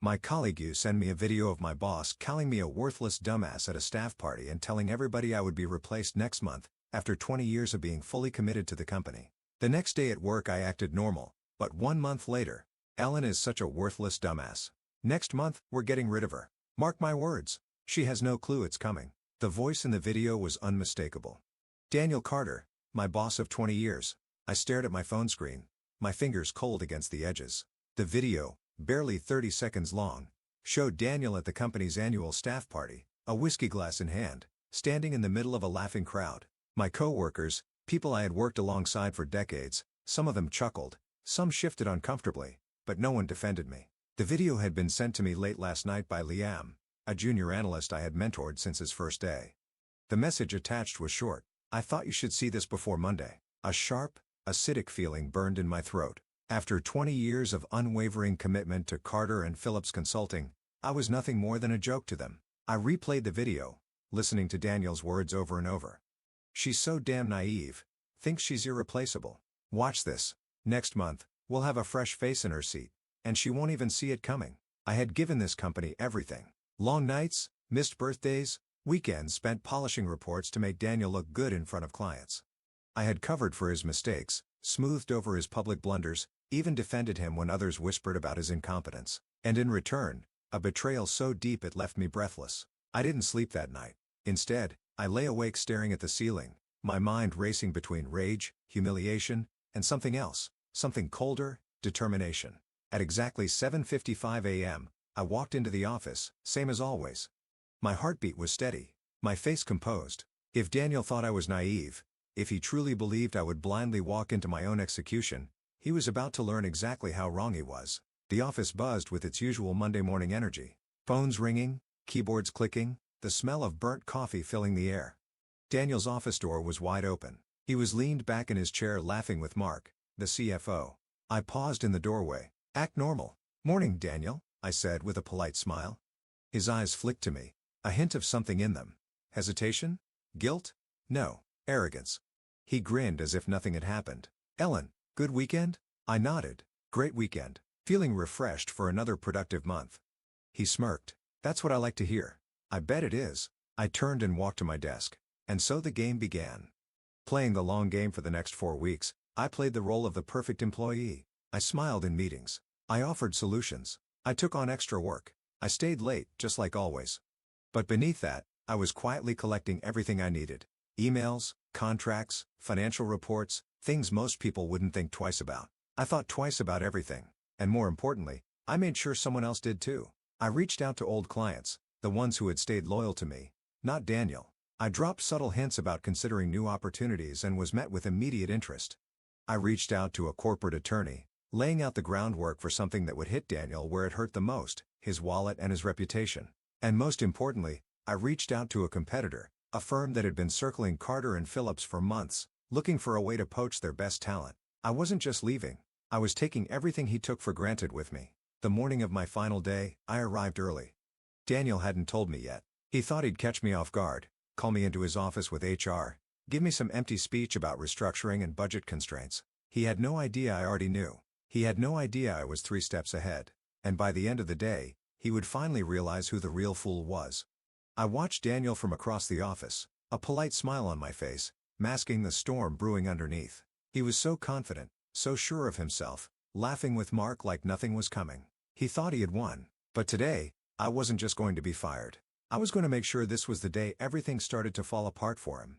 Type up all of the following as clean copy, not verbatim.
My colleague you send me a video of my boss calling me a worthless dumbass at a staff party and telling everybody I would be replaced next month, after 20 years of being fully committed to the company. The next day at work I acted normal, but 1 month later, Ellen is such a worthless dumbass. Next month, we're getting rid of her. Mark my words. She has no clue it's coming. The voice in the video was unmistakable. Daniel Carter, my boss of 20 years. I stared at my phone screen, my fingers cold against the edges. The video, barely 30 seconds long, showed Daniel at the company's annual staff party, a whiskey glass in hand, standing in the middle of a laughing crowd. My co-workers, people I had worked alongside for decades, some of them chuckled, some shifted uncomfortably, but no one defended me. The video had been sent to me late last night by Liam, a junior analyst I had mentored since his first day. The message attached was short. I thought you should see this before Monday. A sharp, acidic feeling burned in my throat. After 20 years of unwavering commitment to Carter and Phillips Consulting, I was nothing more than a joke to them. I replayed the video, listening to Daniel's words over and over. She's so damn naive, thinks she's irreplaceable. Watch this. Next month, we'll have a fresh face in her seat, and she won't even see it coming. I had given this company everything. Long nights, missed birthdays, weekends spent polishing reports to make Daniel look good in front of clients. I had covered for his mistakes, smoothed over his public blunders, even defended him when others whispered about his incompetence. And in return, a betrayal so deep it left me breathless. I didn't sleep that night. Instead, I lay awake staring at the ceiling, my mind racing between rage, humiliation, and something else, something colder, determination. At exactly 7:55 a.m., I walked into the office, same as always. My heartbeat was steady, my face composed. If Daniel thought I was naive, if he truly believed I would blindly walk into my own execution, he was about to learn exactly how wrong he was. The office buzzed with its usual Monday morning energy. Phones ringing, keyboards clicking, the smell of burnt coffee filling the air. Daniel's office door was wide open. He was leaned back in his chair laughing with Mark, the CFO. I paused in the doorway. Act normal. Morning, Daniel, I said with a polite smile. His eyes flicked to me, a hint of something in them. Hesitation? Guilt? No, arrogance. He grinned as if nothing had happened. Ellen, good weekend? I nodded. Great weekend. Feeling refreshed for another productive month. He smirked. That's what I like to hear. I bet it is. I turned and walked to my desk. And so the game began. Playing the long game for the next 4 weeks, I played the role of the perfect employee. I smiled in meetings. I offered solutions. I took on extra work. I stayed late, just like always. But beneath that, I was quietly collecting everything I needed. Emails, contracts, financial reports, things most people wouldn't think twice about. I thought twice about everything. And more importantly, I made sure someone else did too. I reached out to old clients, the ones who had stayed loyal to me, not Daniel. I dropped subtle hints about considering new opportunities and was met with immediate interest. I reached out to a corporate attorney, laying out the groundwork for something that would hit Daniel where it hurt the most, his wallet and his reputation. And most importantly, I reached out to a competitor, a firm that had been circling Carter and Phillips for months, looking for a way to poach their best talent. I wasn't just leaving, I was taking everything he took for granted with me. The morning of my final day, I arrived early. Daniel hadn't told me yet. He thought he'd catch me off guard, call me into his office with HR, give me some empty speech about restructuring and budget constraints. He had no idea I already knew. He had no idea I was 3 steps ahead. And by the end of the day, he would finally realize who the real fool was. I watched Daniel from across the office, a polite smile on my face, masking the storm brewing underneath. He was so confident, so sure of himself, laughing with Mark like nothing was coming. He thought he had won. But today, I wasn't just going to be fired. I was going to make sure this was the day everything started to fall apart for him.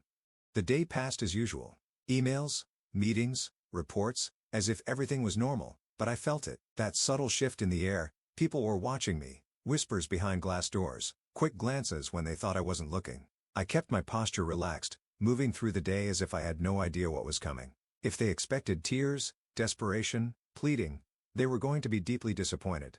The day passed as usual. Emails, meetings, reports, as if everything was normal, but I felt it. That subtle shift in the air, people were watching me, whispers behind glass doors, quick glances when they thought I wasn't looking. I kept my posture relaxed, moving through the day as if I had no idea what was coming. If they expected tears, desperation, pleading, they were going to be deeply disappointed.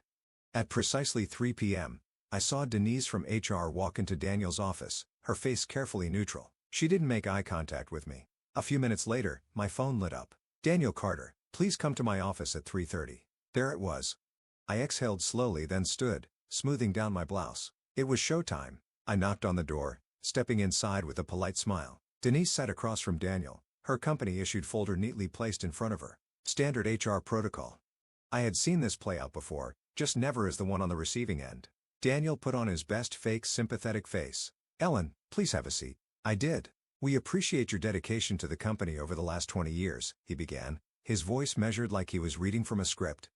At precisely 3 p.m., I saw Denise from HR walk into Daniel's office, her face carefully neutral. She didn't make eye contact with me. A few minutes later, my phone lit up. Daniel Carter, please come to my office at 3:30. There it was. I exhaled slowly, then stood, smoothing down my blouse. It was showtime. I knocked on the door, stepping inside with a polite smile. Denise sat across from Daniel, her company-issued folder neatly placed in front of her. Standard HR protocol. I had seen this play out before, just never as the one on the receiving end. Daniel put on his best fake sympathetic face. Ellen, please have a seat. I did. We appreciate your dedication to the company over the last 20 years, he began, his voice measured like he was reading from a script.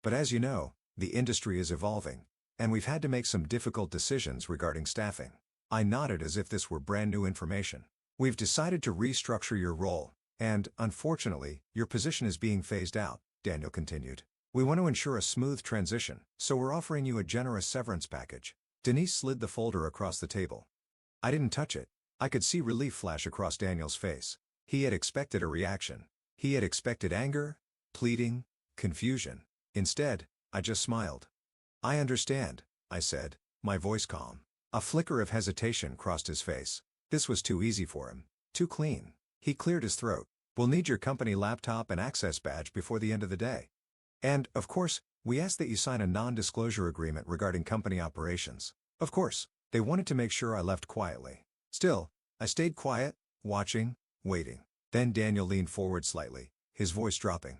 But as you know, the industry is evolving, and we've had to make some difficult decisions regarding staffing. I nodded as if this were brand new information. We've decided to restructure your role, and, unfortunately, your position is being phased out, Daniel continued. We want to ensure a smooth transition, so we're offering you a generous severance package. Denise slid the folder across the table. I didn't touch it. I could see relief flash across Daniel's face. He had expected a reaction. He had expected anger, pleading, confusion. Instead, I just smiled. I understand, I said, my voice calm. A flicker of hesitation crossed his face. This was too easy for him. Too clean. He cleared his throat. We'll need your company laptop and access badge before the end of the day. And, of course, we ask that you sign a non-disclosure agreement regarding company operations. Of course, they wanted to make sure I left quietly. Still, I stayed quiet, watching, waiting. Then Daniel leaned forward slightly, his voice dropping.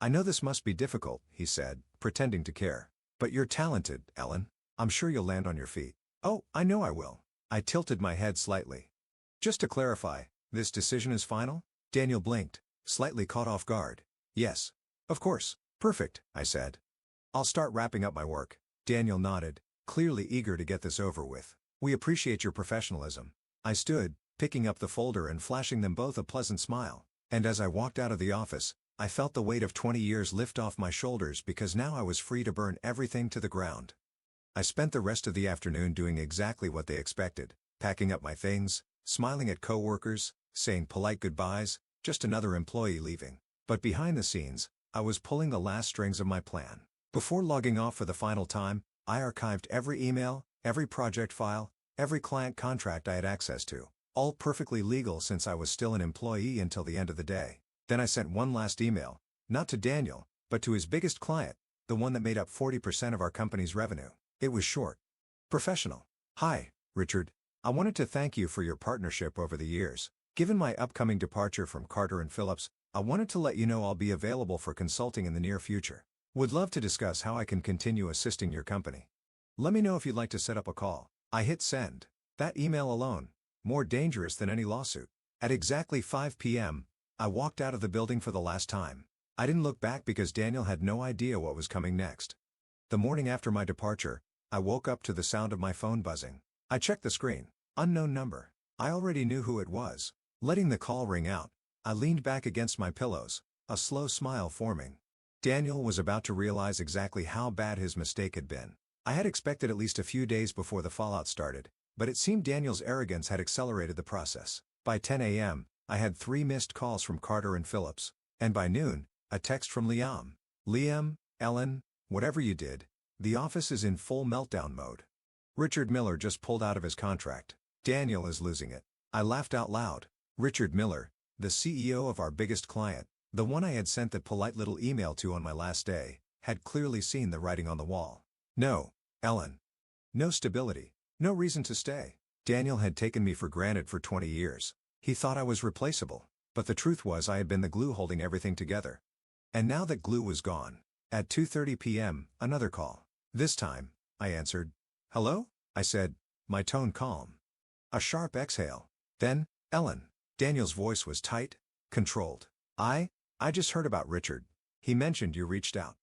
I know this must be difficult, he said, pretending to care. But you're talented, Ellen. I'm sure you'll land on your feet. Oh, I know I will. I tilted my head slightly. Just to clarify, this decision is final? Daniel blinked, slightly caught off guard. Yes. Of course. Perfect, I said. I'll start wrapping up my work. Daniel nodded, clearly eager to get this over with. We appreciate your professionalism. I stood, picking up the folder and flashing them both a pleasant smile. And as I walked out of the office, I felt the weight of 20 years lift off my shoulders because now I was free to burn everything to the ground. I spent the rest of the afternoon doing exactly what they expected, packing up my things, smiling at coworkers, saying polite goodbyes, just another employee leaving. But behind the scenes, I was pulling the last strings of my plan. Before logging off for the final time, I archived every email, every project file, every client contract I had access to, all perfectly legal since I was still an employee until the end of the day. Then I sent one last email, not to Daniel, but to his biggest client, the one that made up 40% of our company's revenue. It was short. Professional. Hi, Richard. I wanted to thank you for your partnership over the years. Given my upcoming departure from Carter & Phillips, I wanted to let you know I'll be available for consulting in the near future. Would love to discuss how I can continue assisting your company. Let me know if you'd like to set up a call. I hit send. That email alone, more dangerous than any lawsuit. At exactly 5 p.m., I walked out of the building for the last time. I didn't look back because Daniel had no idea what was coming next. The morning after my departure, I woke up to the sound of my phone buzzing. I checked the screen. Unknown number. I already knew who it was. Letting the call ring out, I leaned back against my pillows, a slow smile forming. Daniel was about to realize exactly how bad his mistake had been. I had expected at least a few days before the fallout started, but it seemed Daniel's arrogance had accelerated the process. By 10 a.m., I had 3 missed calls from Carter & Phillips, and by noon, a text from Liam. Liam, Ellen, whatever you did, the office is in full meltdown mode. Richard Miller just pulled out of his contract. Daniel is losing it. I laughed out loud. Richard Miller, the CEO of our biggest client, the one I had sent that polite little email to on my last day, had clearly seen the writing on the wall. No, Ellen. No stability. No reason to stay. Daniel had taken me for granted for 20 years. He thought I was replaceable, but the truth was I had been the glue holding everything together. And now that glue was gone. At 2:30 p.m., another call. This time, I answered. Hello? I said, my tone calm. A sharp exhale. Then, Ellen. Daniel's voice was tight, controlled. I just heard about Richard. He mentioned you reached out.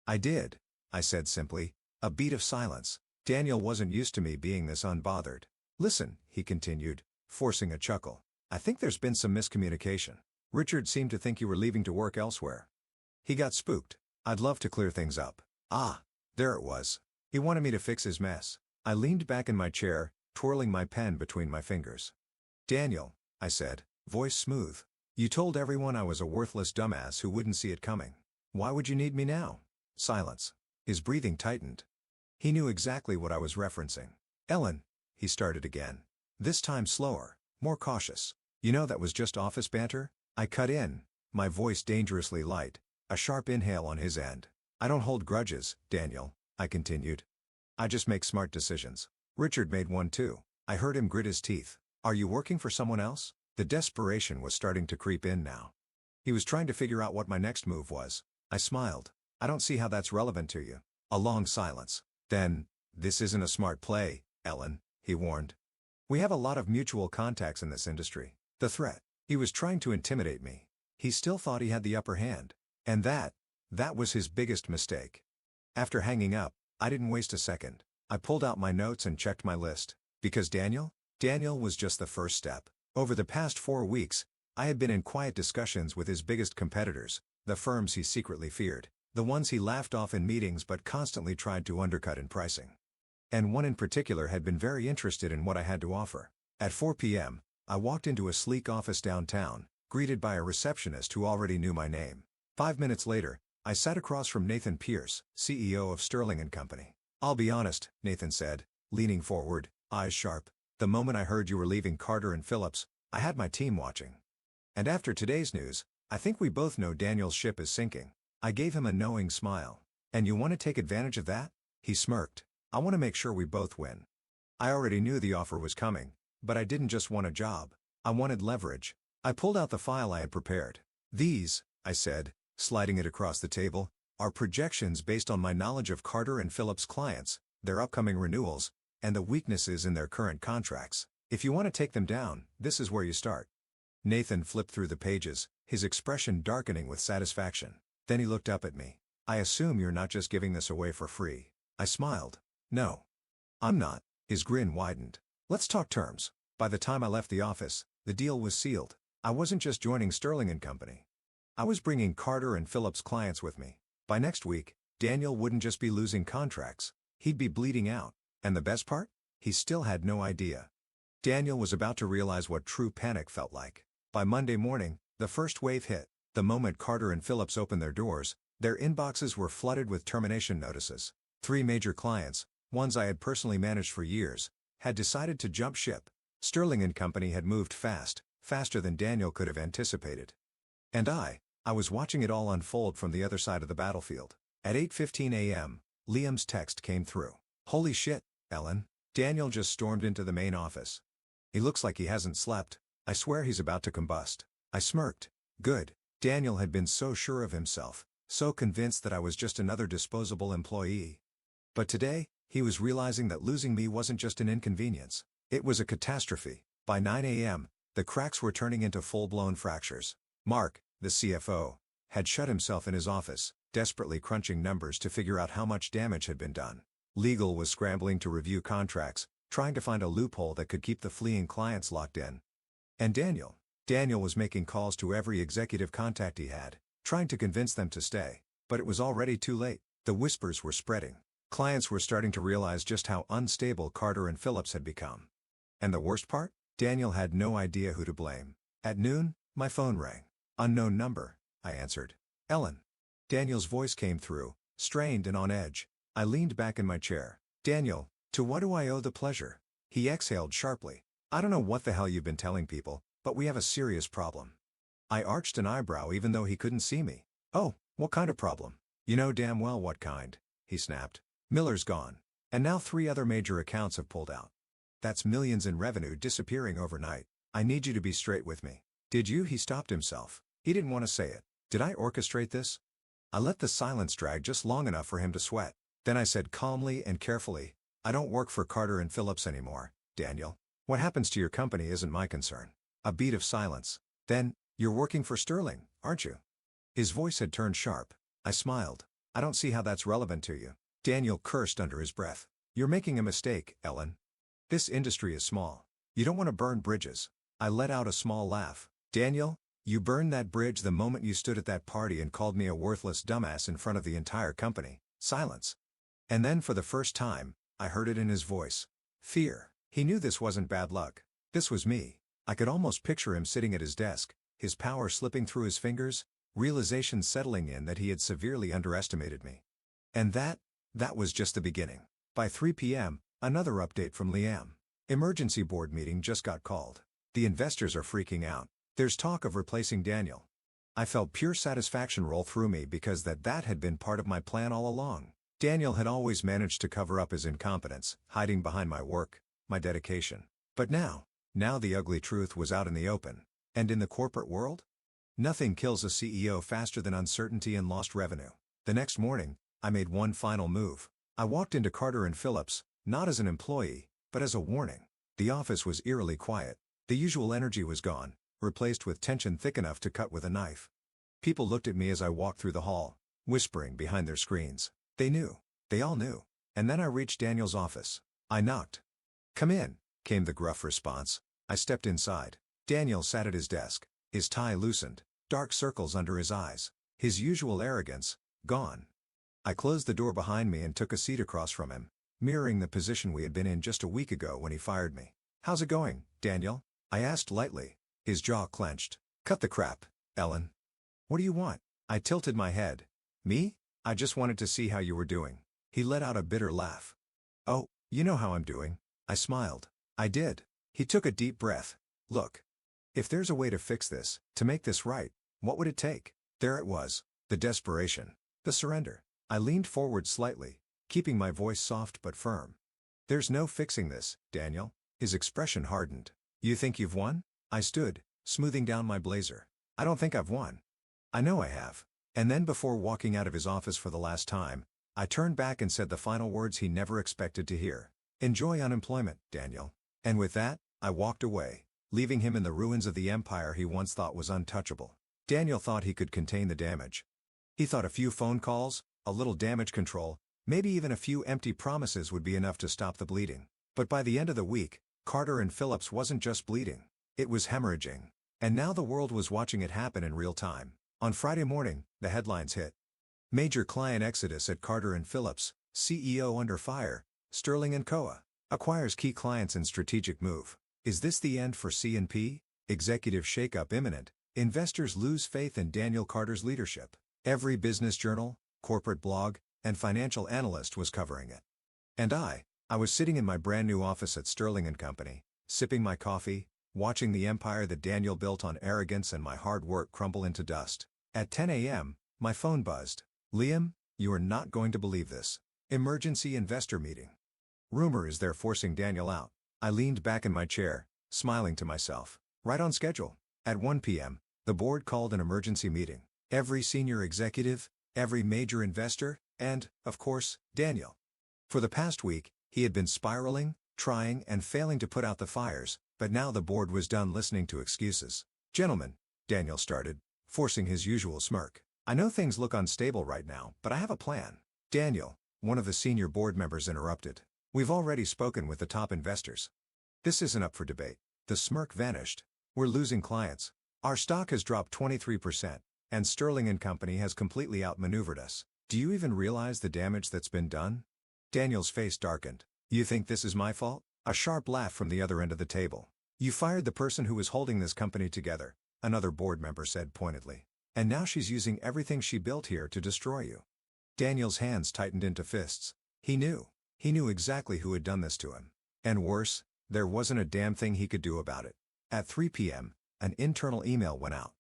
I did, I said simply. A beat of silence. Daniel wasn't used to me being this unbothered. Listen, he continued, forcing a chuckle. I think there's been some miscommunication. Richard seemed to think you were leaving to work elsewhere. He got spooked. I'd love to clear things up. Ah, there it was. He wanted me to fix his mess. I leaned back in my chair, twirling my pen between my fingers. Daniel, I said, voice smooth. You told everyone I was a worthless dumbass who wouldn't see it coming. Why would you need me now? Silence. His breathing tightened. He knew exactly what I was referencing. Ellen, he started again. This time slower, more cautious. You know that was just office banter? I cut in, my voice dangerously light, a sharp inhale on his end. I don't hold grudges, Daniel, I continued. I just make smart decisions. Richard made one too. I heard him grit his teeth. Are you working for someone else? The desperation was starting to creep in now. He was trying to figure out what my next move was. I smiled. I don't see how that's relevant to you. A long silence. Then, "This isn't a smart play, Ellen," he warned. "We have a lot of mutual contacts in this industry." The threat. He was trying to intimidate me. He still thought he had the upper hand. And that was his biggest mistake. After hanging up, I didn't waste a second. I pulled out my notes and checked my list. Because Daniel was just the first step. Over the past 4 weeks, I had been in quiet discussions with his biggest competitors, the firms he secretly feared, the ones he laughed off in meetings but constantly tried to undercut in pricing. And one in particular had been very interested in what I had to offer. At 4 p.m., I walked into a sleek office downtown, greeted by a receptionist who already knew my name. 5 minutes later, I sat across from Nathan Pierce, CEO of Sterling & Company. "I'll be honest," Nathan said, leaning forward, eyes sharp. "The moment I heard you were leaving Carter & Phillips, I had my team watching. And after today's news, I think we both know Daniel's ship is sinking." I gave him a knowing smile. "And you want to take advantage of that?" He smirked. "I want to make sure we both win." I already knew the offer was coming, but I didn't just want a job. I wanted leverage. I pulled out the file I had prepared. "These," I said, sliding it across the table, "are projections based on my knowledge of Carter & Phillips clients, their upcoming renewals, and the weaknesses in their current contracts. If you want to take them down, this is where you start." Nathan flipped through the pages, his expression darkening with satisfaction. Then he looked up at me. "I assume you're not just giving this away for free." I smiled. "No. I'm not." His grin widened. "Let's talk terms." By the time I left the office, the deal was sealed. I wasn't just joining Sterling & Company. I was bringing Carter & Phillips clients with me. By next week, Daniel wouldn't just be losing contracts, he'd be bleeding out. And the best part? He still had no idea. Daniel was about to realize what true panic felt like. By Monday morning, the first wave hit. The moment Carter & Phillips opened their doors, their inboxes were flooded with termination notices. 3 major clients, ones I had personally managed for years, had decided to jump ship. Sterling & Company had moved fast, faster than Daniel could have anticipated. And I was watching it all unfold from the other side of the battlefield. At 8:15 a.m., Liam's text came through. "Holy shit, Ellen." Daniel just stormed into the main office. "He looks like he hasn't slept. I swear he's about to combust." I smirked. Good. Daniel had been so sure of himself, so convinced that I was just another disposable employee. But today, he was realizing that losing me wasn't just an inconvenience. It was a catastrophe. By 9 a.m., the cracks were turning into full-blown fractures. Mark, the CFO, had shut himself in his office, desperately crunching numbers to figure out how much damage had been done. Legal was scrambling to review contracts, trying to find a loophole that could keep the fleeing clients locked in. And Daniel was making calls to every executive contact he had, trying to convince them to stay. But it was already too late. The whispers were spreading. Clients were starting to realize just how unstable Carter & Phillips had become. And the worst part? Daniel had no idea who to blame. At noon, my phone rang. "Unknown number," I answered. "Ellen." Daniel's voice came through, strained and on edge. I leaned back in my chair. "Daniel, to what do I owe the pleasure?" He exhaled sharply. "I don't know what the hell you've been telling people, but we have a serious problem." I arched an eyebrow even though he couldn't see me. "Oh, what kind of problem?" "You know damn well what kind," he snapped. "Miller's gone. And now 3 other major accounts have pulled out. That's millions in revenue disappearing overnight. I need you to be straight with me." "Did you?" He stopped himself. He didn't want to say it. "Did I orchestrate this?" I let the silence drag just long enough for him to sweat. Then I said calmly and carefully, "I don't work for Carter & Phillips anymore, Daniel. What happens to your company isn't my concern." A beat of silence. Then, "You're working for Sterling, aren't you?" His voice had turned sharp. I smiled. "I don't see how that's relevant to you." Daniel cursed under his breath. "You're making a mistake, Ellen. This industry is small. You don't want to burn bridges." I let out a small laugh. "Daniel, you burned that bridge the moment you stood at that party and called me a worthless dumbass in front of the entire company." Silence. And then for the first time, I heard it in his voice. Fear. He knew this wasn't bad luck. This was me. I could almost picture him sitting at his desk, his power slipping through his fingers, realization settling in that he had severely underestimated me. And that was just the beginning. By 3 p.m., another update from Liam. Emergency board meeting just got called. The investors are freaking out. There's talk of replacing Daniel. I felt pure satisfaction roll through me because that had been part of my plan all along. Daniel had always managed to cover up his incompetence, hiding behind my work, my dedication. But now the ugly truth was out in the open. And in the corporate world? Nothing kills a CEO faster than uncertainty and lost revenue. The next morning, I made one final move. I walked into Carter and Phillips, not as an employee, but as a warning. The office was eerily quiet. The usual energy was gone, replaced with tension thick enough to cut with a knife. People looked at me as I walked through the hall, whispering behind their screens. They knew. They all knew. And then I reached Daniel's office. I knocked. "Come in," came the gruff response. I stepped inside. Daniel sat at his desk, his tie loosened, dark circles under his eyes. His usual arrogance, gone. I closed the door behind me and took a seat across from him, mirroring the position we had been in just a week ago when he fired me. "How's it going, Daniel?" I asked lightly. His jaw clenched. "Cut the crap, Ellen. What do you want?" I tilted my head. "Me? I just wanted to see how you were doing." He let out a bitter laugh. "Oh, you know how I'm doing." I smiled. I did. He took a deep breath. "Look. If there's a way to fix this, to make this right, what would it take?" There it was. The desperation. The surrender. I leaned forward slightly, keeping my voice soft but firm. "There's no fixing this, Daniel." His expression hardened. "You think you've won?" I stood, smoothing down my blazer. "I don't think I've won. I know I have." And then before walking out of his office for the last time, I turned back and said the final words he never expected to hear. "Enjoy unemployment, Daniel." And with that, I walked away, leaving him in the ruins of the empire he once thought was untouchable. Daniel thought he could contain the damage. He thought a few phone calls, a little damage control, maybe even a few empty promises would be enough to stop the bleeding. But by the end of the week, Carter and Phillips wasn't just bleeding. It was hemorrhaging. And now the world was watching it happen in real time. On Friday morning, the headlines hit. Major client exodus at Carter and Phillips, CEO under fire, Sterling & Co. acquires key clients in strategic move. Is this the end for C&P? Executive shakeup imminent. Investors lose faith in Daniel Carter's leadership. Every business journal, corporate blog, and financial analyst was covering it. And I was sitting in my brand new office at Sterling & Company, sipping my coffee, watching the empire that Daniel built on arrogance and my hard work crumble into dust. At 10 a.m., my phone buzzed. "Liam, you are not going to believe this. Emergency investor meeting. Rumor is they're forcing Daniel out." I leaned back in my chair, smiling to myself. Right on schedule. At 1 p.m., the board called an emergency meeting. Every senior executive, every major investor, and, of course, Daniel. For the past week, he had been spiraling, trying and failing to put out the fires, but now the board was done listening to excuses. "Gentlemen," Daniel started, forcing his usual smirk. "I know things look unstable right now, but I have a plan." "Daniel," one of the senior board members interrupted. "We've already spoken with the top investors. This isn't up for debate." The smirk vanished. "We're losing clients. Our stock has dropped 23%, and Sterling & Company has completely outmaneuvered us. Do you even realize the damage that's been done?" Daniel's face darkened. "You think this is my fault?" A sharp laugh from the other end of the table. "You fired the person who was holding this company together," another board member said pointedly. "And now she's using everything she built here to destroy you." Daniel's hands tightened into fists. He knew. He knew exactly who had done this to him. And worse, there wasn't a damn thing he could do about it. At 3 p.m., an internal email went out.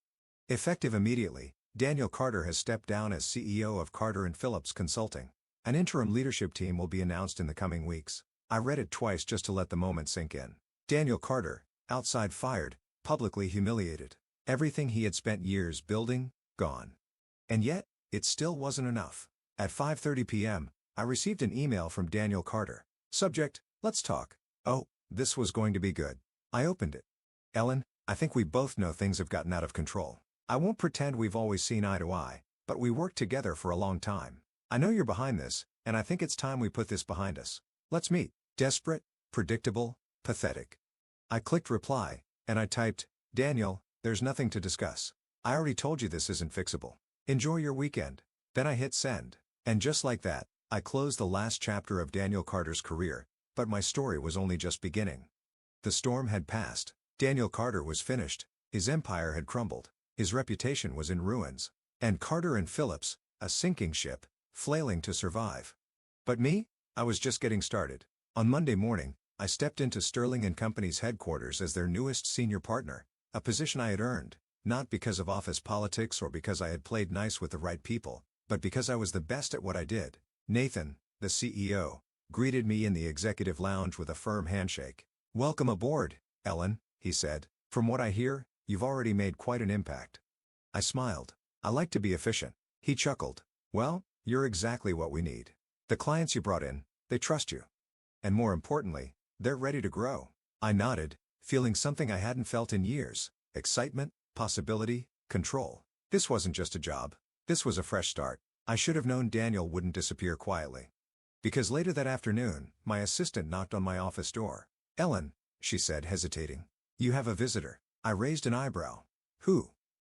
Effective immediately, Daniel Carter has stepped down as CEO of Carter & Phillips Consulting. An interim leadership team will be announced in the coming weeks. I read it twice just to let the moment sink in. Daniel Carter, outside fired, publicly humiliated. Everything he had spent years building, gone. And yet, it still wasn't enough. At 5:30 p.m., I received an email from Daniel Carter. Subject: "Let's talk." Oh, this was going to be good. I opened it. "Ellen, I think we both know things have gotten out of control. I won't pretend we've always seen eye to eye, but we worked together for a long time. I know you're behind this, and I think it's time we put this behind us. Let's meet." Desperate, predictable, pathetic. I clicked reply, and I typed, "Daniel, there's nothing to discuss. I already told you this isn't fixable. Enjoy your weekend." Then I hit send. And just like that, I closed the last chapter of Daniel Carter's career, but my story was only just beginning. The storm had passed. Daniel Carter was finished. His empire had crumbled. His reputation was in ruins. And Carter and Phillips, a sinking ship, flailing to survive. But me? I was just getting started. On Monday morning, I stepped into Sterling & Company's headquarters as their newest senior partner, a position I had earned, not because of office politics or because I had played nice with the right people, but because I was the best at what I did. Nathan, the CEO, greeted me in the executive lounge with a firm handshake. "Welcome aboard, Ellen," he said. "From what I hear, you've already made quite an impact." I smiled. "I like to be efficient." He chuckled. "Well, You're exactly what we need. The clients you brought in, they trust you. And more importantly, they're ready to grow. I nodded, feeling something I hadn't felt in years: excitement, possibility, control. This wasn't just a job. This was a fresh start. I should have known Daniel wouldn't disappear quietly. Because later that afternoon, my assistant knocked on my office door. "Ellen," she said, hesitating. "You have a visitor." I raised an eyebrow. "Who?"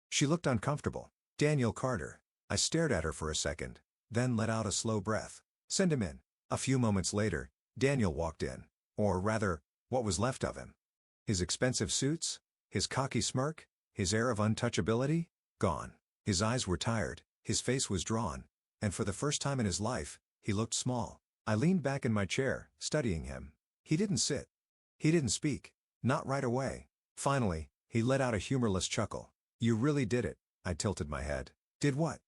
She looked uncomfortable. "Daniel Carter." I stared at her for a second, then let out a slow breath. "Send him in." A few moments later, Daniel walked in. Or rather, what was left of him. His expensive suits, his cocky smirk, his air of untouchability, gone. His eyes were tired, his face was drawn, and for the first time in his life, he looked small. I leaned back in my chair, studying him. He didn't sit. He didn't speak. Not right away. Finally, he let out a humorless chuckle. "You really did it." I tilted my head. "Did what?"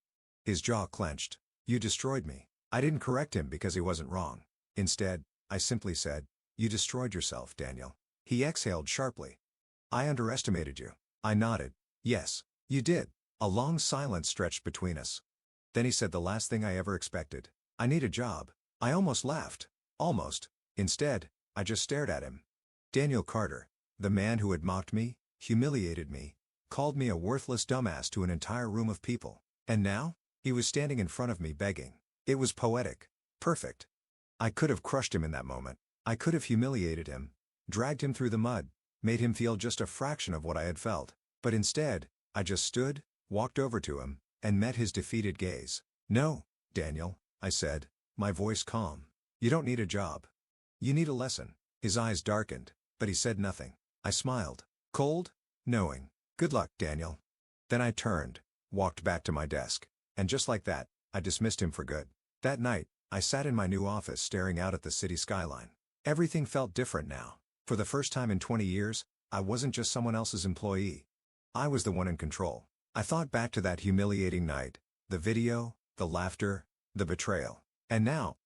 His jaw clenched. "You destroyed me." I didn't correct him because he wasn't wrong. Instead, I simply said, "You destroyed yourself, Daniel." He exhaled sharply. "I underestimated you." I nodded. "Yes, you did." A long silence stretched between us. Then he said the last thing I ever expected. "I need a job." I almost laughed. Almost. Instead, I just stared at him. Daniel Carter, the man who had mocked me, humiliated me, called me a worthless dumbass to an entire room of people. And now, he was standing in front of me begging. It was poetic. Perfect. I could have crushed him in that moment. I could have humiliated him, dragged him through the mud, made him feel just a fraction of what I had felt. But instead, I just stood, walked over to him, and met his defeated gaze. "No, Daniel," I said, my voice calm. "You don't need a job. You need a lesson." His eyes darkened, but he said nothing. I smiled. Cold? Knowing. "Good luck, Daniel." Then I turned, walked back to my desk. And just like that, I dismissed him for good. That night, I sat in my new office staring out at the city skyline. Everything felt different now. For the first time in 20 years, I wasn't just someone else's employee. I was the one in control. I thought back to that humiliating night, the video, the laughter, the betrayal. And now,